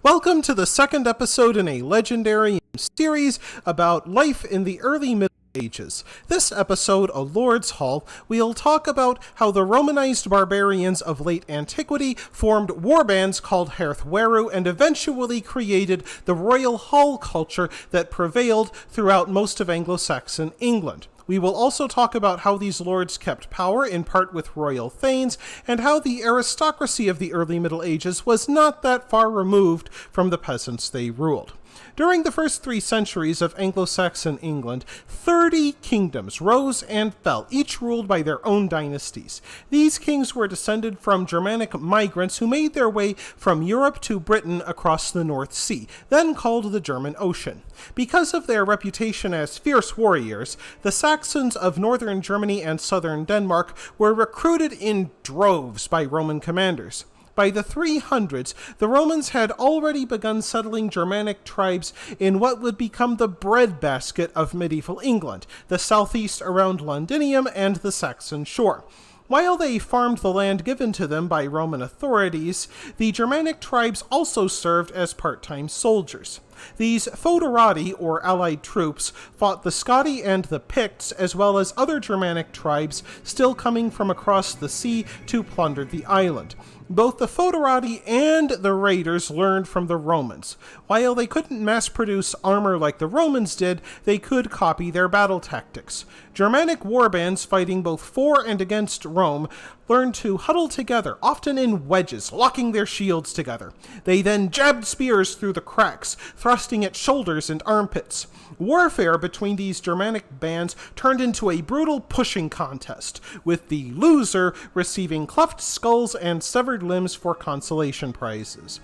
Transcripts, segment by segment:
Welcome to the second episode in a legendary series about life in the early Middle Ages. This episode, A Lord's Hall, we'll talk about how the Romanized Barbarians of late antiquity formed warbands called Hearthweru and eventually created the royal hall culture that prevailed throughout most of Anglo-Saxon England. We will also talk about how these lords kept power, in part with royal Thegns, and how the aristocracy of the early Middle Ages was not that far removed from the peasants they ruled. During the first 3 centuries of Anglo-Saxon England, 30 kingdoms rose and fell, each ruled by their own dynasties. These kings were descended from Germanic migrants who made their way from Europe to Britain across the North Sea, then called the German Ocean. Because of their reputation as fierce warriors, the Saxons of northern Germany and southern Denmark were recruited in droves by Roman commanders. By the 300s, the Romans had already begun settling Germanic tribes in what would become the breadbasket of medieval England, the southeast around Londinium and the Saxon shore. While they farmed the land given to them by Roman authorities, the Germanic tribes also served as part-time soldiers. These foederati, or allied troops, fought the Scotti and the Picts, as well as other Germanic tribes still coming from across the sea to plunder the island. Both the foederati and the raiders learned from the Romans. While they couldn't mass-produce armor like the Romans did, they could copy their battle tactics. Germanic warbands fighting both for and against Rome learned to huddle together, often in wedges, locking their shields together. They then jabbed spears through the cracks, thrusting at shoulders and armpits. Warfare between these Germanic bands turned into a brutal pushing contest, with the loser receiving cleft skulls and severed limbs for consolation prizes.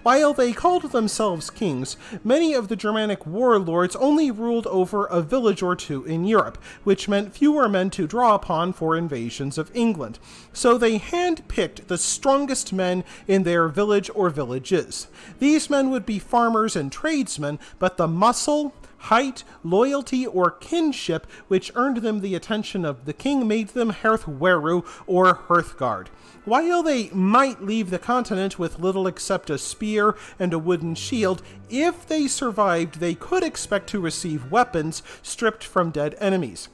While they called themselves kings, many of the Germanic warlords only ruled over a village or two in Europe, which meant fewer men to draw upon for invasions of England. So they hand-picked the strongest men in their village or villages. These men would be farmers and tradesmen, but the muscle, height, loyalty, or kinship which earned them the attention of the king made them Hearthweru or Hearthguard. While they might leave the continent with little except a spear and a wooden shield, if they survived, they could expect to receive weapons stripped from dead enemies.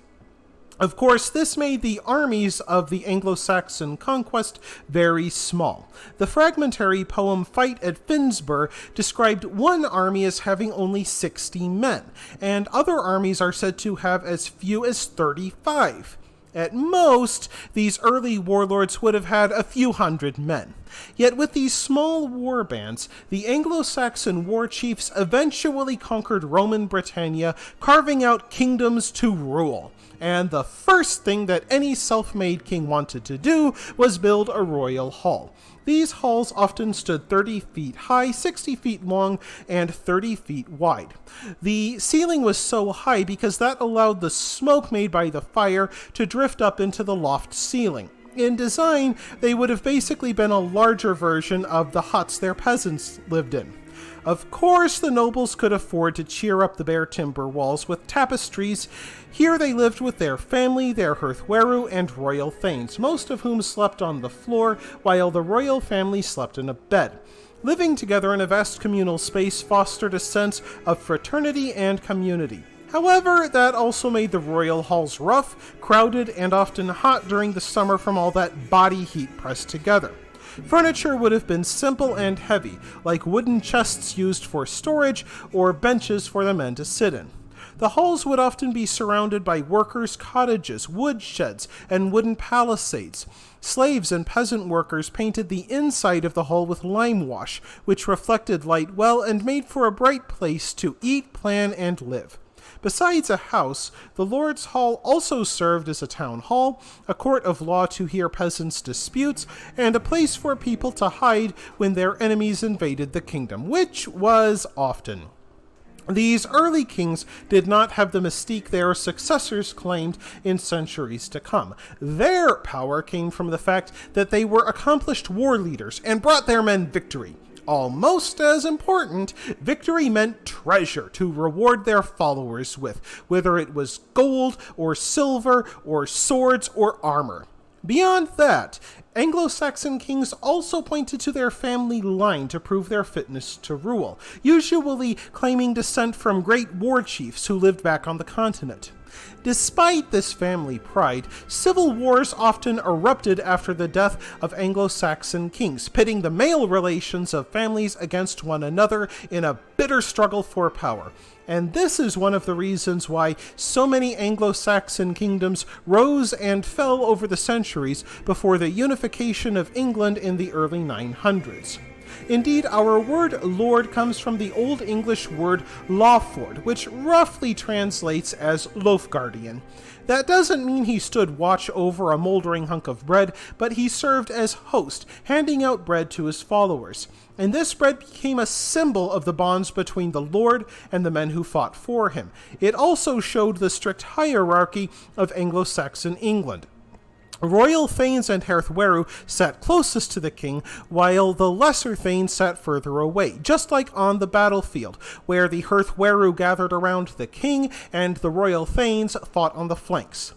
Of course, this made the armies of the Anglo-Saxon conquest very small. The fragmentary poem Fight at Finnsburg described one army as having only 60 men, and other armies are said to have as few as 35. At most, these early warlords would have had a few hundred men. Yet with these small war bands, the Anglo-Saxon war chiefs eventually conquered Roman Britannia, carving out kingdoms to rule. And the first thing that any self-made king wanted to do was build a royal hall. These halls often stood 30 feet high, 60 feet long, and 30 feet wide. The ceiling was so high because that allowed the smoke made by the fire to drift up into the loft ceiling. In design, they would have basically been a larger version of the huts their peasants lived in. Of course, the nobles could afford to cheer up the bare timber walls with tapestries. Here they lived with their family, their Hearthweru, and royal Thegns, most of whom slept on the floor, while the royal family slept in a bed. Living together in a vast communal space fostered a sense of fraternity and community. However, that also made the royal halls rough, crowded, and often hot during the summer from all that body heat pressed together. Furniture would have been simple and heavy, like wooden chests used for storage or benches for the men to sit in. The halls would often be surrounded by workers' cottages, wood sheds, and wooden palisades. Slaves and peasant workers painted the inside of the hall with lime wash, which reflected light well and made for a bright place to eat, plan, and live. Besides a house, the Lord's Hall also served as a town hall, a court of law to hear peasants' disputes, and a place for people to hide when their enemies invaded the kingdom, which was often. These early kings did not have the mystique their successors claimed in centuries to come. Their power came from the fact that they were accomplished war leaders and brought their men victory. Almost as important, victory meant treasure to reward their followers with, whether it was gold or silver or swords or armor. Beyond that, Anglo-Saxon kings also pointed to their family line to prove their fitness to rule, usually claiming descent from great war chiefs who lived back on the continent. Despite this family pride, civil wars often erupted after the death of Anglo-Saxon kings, pitting the male relations of families against one another in a bitter struggle for power. And this is one of the reasons why so many Anglo-Saxon kingdoms rose and fell over the centuries before the unification of England in the early 900s. Indeed, our word lord comes from the Old English word lawford, which roughly translates as loaf guardian. That doesn't mean he stood watch over a moldering hunk of bread, but he served as host, handing out bread to his followers. And this bread became a symbol of the bonds between the lord and the men who fought for him. It also showed the strict hierarchy of Anglo-Saxon England. Royal Thegns and Hearthweru sat closest to the king, while the lesser Thegns sat further away, just like on the battlefield, where the Hearthweru gathered around the king and the Royal Thegns fought on the flanks.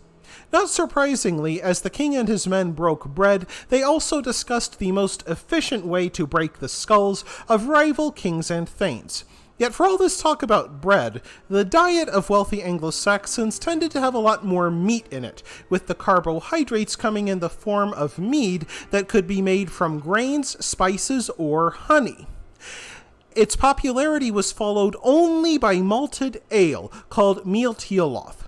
Not surprisingly, as the king and his men broke bread, they also discussed the most efficient way to break the skulls of rival kings and Thegns. Yet for all this talk about bread, the diet of wealthy Anglo-Saxons tended to have a lot more meat in it, with the carbohydrates coming in the form of mead that could be made from grains, spices, or honey. Its popularity was followed only by malted ale called mealtioloth.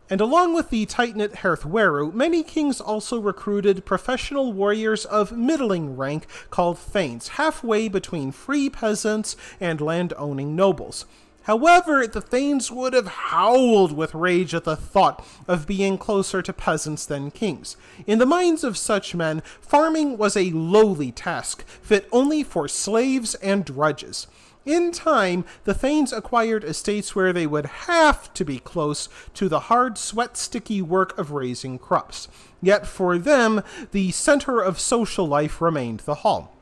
And along with the tight-knit Hearthweru, many kings also recruited professional warriors of middling rank called Thegns, halfway between free peasants and land-owning nobles. However, the Thegns would have howled with rage at the thought of being closer to peasants than kings. In the minds of such men, farming was a lowly task, fit only for slaves and drudges. In time, the Thegns acquired estates where they would have to be close to the hard, sweat-sticky work of raising crops. Yet for them, the center of social life remained the hall.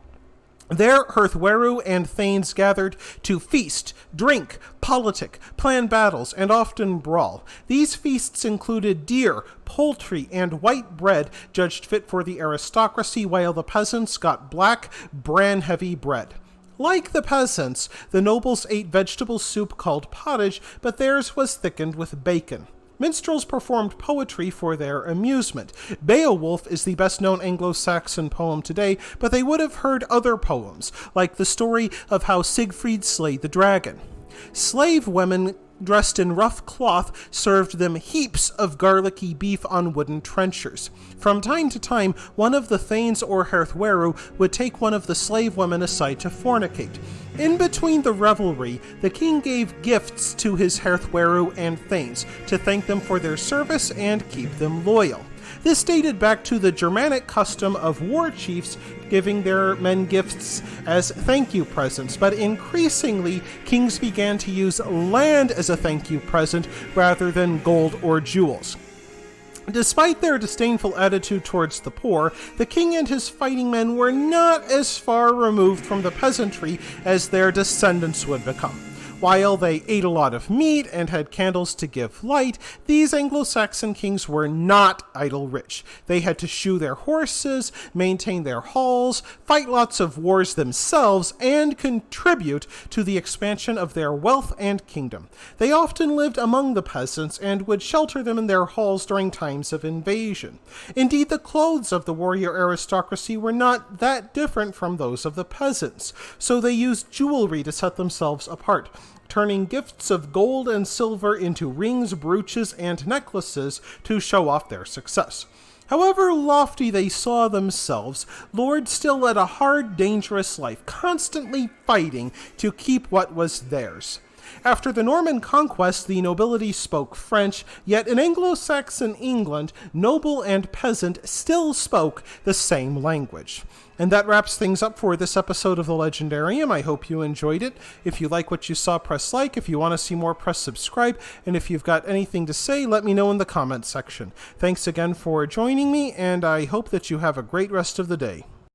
There, Hearthweru and Thegns gathered to feast, drink, politic, plan battles, and often brawl. These feasts included deer, poultry, and white bread judged fit for the aristocracy, while the peasants got black, bran-heavy bread. Like the peasants, the nobles ate vegetable soup called pottage, but theirs was thickened with bacon. Minstrels performed poetry for their amusement. Beowulf is the best-known Anglo-Saxon poem today, but they would have heard other poems, like the story of how Siegfried slayed the dragon. Slave women dressed in rough cloth served them heaps of garlicky beef on wooden trenchers. From time to time, one of the Thegns or Hearthweru would take one of the slave women aside to fornicate. In between the revelry, the king gave gifts to his Hearthweru and Thegns to thank them for their service and keep them loyal. This dated back to the Germanic custom of war chiefs giving their men gifts as thank you presents, but increasingly, kings began to use land as a thank you present rather than gold or jewels. Despite their disdainful attitude towards the poor, the king and his fighting men were not as far removed from the peasantry as their descendants would become. While they ate a lot of meat and had candles to give light, these Anglo-Saxon kings were not idle rich. They had to shoe their horses, maintain their halls, fight lots of wars themselves, and contribute to the expansion of their wealth and kingdom. They often lived among the peasants and would shelter them in their halls during times of invasion. Indeed, the clothes of the warrior aristocracy were not that different from those of the peasants, so they used jewelry to set themselves apart, turning gifts of gold and silver into rings, brooches, and necklaces to show off their success. However lofty they saw themselves, lords still led a hard, dangerous life, constantly fighting to keep what was theirs. After the Norman conquest, the nobility spoke French, yet in Anglo-Saxon England, noble and peasant still spoke the same language. And that wraps things up for this episode of The Legendarium. I hope you enjoyed it. If you like what you saw, press like. If you want to see more, press subscribe. And if you've got anything to say, let me know in the comments section. Thanks again for joining me, and I hope that you have a great rest of the day.